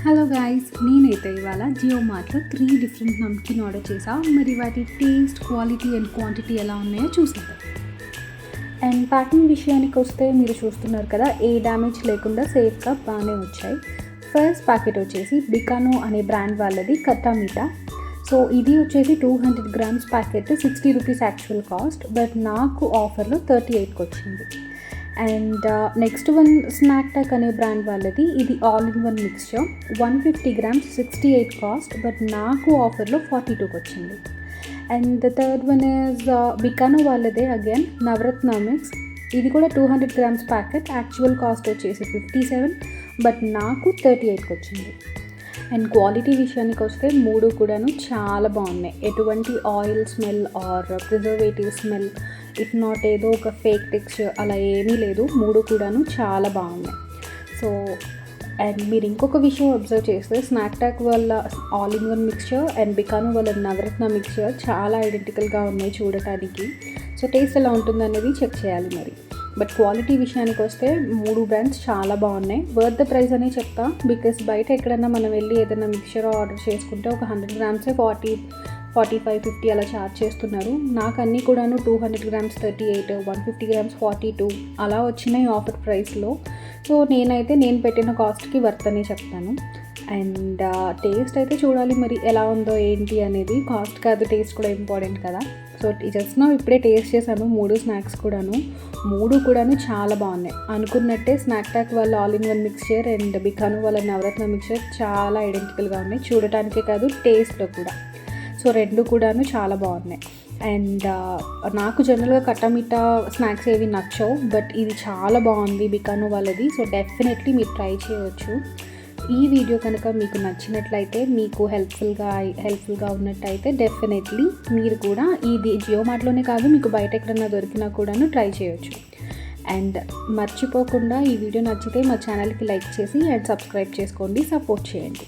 Hello guys, నేనైతే ఇవాళ Jio మార్ట్లో 3 different namkeen order చేసా. మరి వాటి టేస్ట్, క్వాలిటీ అండ్ క్వాంటిటీ ఎలా ఉన్నాయో చూసేద్దాం. అండ్ ప్యాకింగ్ విషయానికి వస్తే మీరు చూస్తున్నారు కదా, ఏ డ్యామేజ్ లేకుండా సేఫ్గా బాగానే వచ్చాయి. ఫస్ట్ ప్యాకెట్ వచ్చేసి బికానో అనే బ్రాండ్ వాళ్ళది కట్టా మీఠా. సో ఇది వచ్చేసి 200 grams packet, 60 rupees actual cost, but నాకు ఆఫర్లో 38కి వచ్చింది. అండ్ నెక్స్ట్ వన్ స్నాక్ టక్ అనే బ్రాండ్ వాళ్ళది, ఇది all in one mixture, 150 grams 68 cost, but నాకు ఆఫర్లో 42కి వచ్చింది. And the third one is Bikano వాళ్ళదే అగైన్ నవరత్న మిక్స్. ఇది కూడా 200 grams ప్యాకెట్, యాక్చువల్ కాస్ట్ వచ్చేసి 57, బట్ నాకు 38కి వచ్చింది. అండ్ క్వాలిటీ విషయానికి వస్తే మూడు కూడాను చాలా బాగున్నాయి. ఎటువంటి oil smell or preservative smell, if not ఏదో ఒక ఫేక్ టెక్స్చర్ అలా ఏమీ లేదు. మూడు కూడాను చాలా బాగున్నాయి. సో అండ్ మీరు ఇంకొక విషయం అబ్జర్వ్ చేస్తే, స్నాక్ టాక్ వల్ల all in one mixture and Bikano వాళ్ళ నవరత్న మిక్స్చర్ చాలా ఐడెంటికల్గా ఉన్నాయి చూడటానికి. సో టేస్ట్ ఎలా ఉంటుందనేది చెక్ చేయాలి మరి. బట్ క్వాలిటీ విషయానికి వస్తే మూడు బ్రాండ్స్ చాలా బాగున్నాయి. వర్త్ ద ప్రైస్ అనే చెప్తా, బికాస్ బయట ఎక్కడన్నా మనం వెళ్ళి ఏదైనా మిక్చర్ ఆర్డర్ చేసుకుంటే ఒక 100 grams 40, 45, 50 అలా ఛార్జ్ చేస్తున్నారు. నాకు అన్నీ కూడాను 200 grams 38, 150 grams 42 అలా వచ్చినాయి ఆఫర్ ప్రైస్లో. సో నేను పెట్టిన కాస్ట్కి వర్త్ అనే చెప్తాను. అండ్ టేస్ట్ అయితే చూడాలి మరి ఎలా ఉందో ఏంటి అనేది. కాస్ట్ కాదు, టేస్ట్ కూడా ఇంపార్టెంట్ కదా. సో జస్ట్ నా ఇప్పుడే టేస్ట్ చేశాను మూడు స్నాక్స్ కూడాను చాలా బాగున్నాయి. అనుకున్నట్టే స్నాక్ టాక్ వాళ్ళ all in one mixture and Bikano వాళ్ళ నవరత్న మిక్స్చర్ చాలా ఐడెంటికల్గా ఉన్నాయి చూడటానికే కాదు, టేస్ట్లో కూడా. సో రెండు కూడాను చాలా బాగున్నాయి. అండ్ నాకు జనరల్గా కట్టమిట్టా స్నాక్స్ ఏవి నచ్చవు, బట్ ఇది చాలా బాగుంది బికానో వాళ్ళది. సో డెఫినెట్లీ మీరు ట్రై చేయవచ్చు. ఈ వీడియో కనుక మీకు నచ్చినట్లయితే, మీకు హెల్ప్ఫుల్గా ఉన్నట్టయితే డెఫినెట్లీ మీరు కూడా ఇది జియో మార్ట్లోనే కాదు, మీకు బయట ఎక్కడన్నా దొరికినా కూడాను ట్రై చేయొచ్చు. అండ్ మర్చిపోకుండా ఈ వీడియో నచ్చితే మా ఛానల్కి లైక్ చేసి అండ్ సబ్స్క్రైబ్ చేసుకోండి, సపోర్ట్ చేయండి.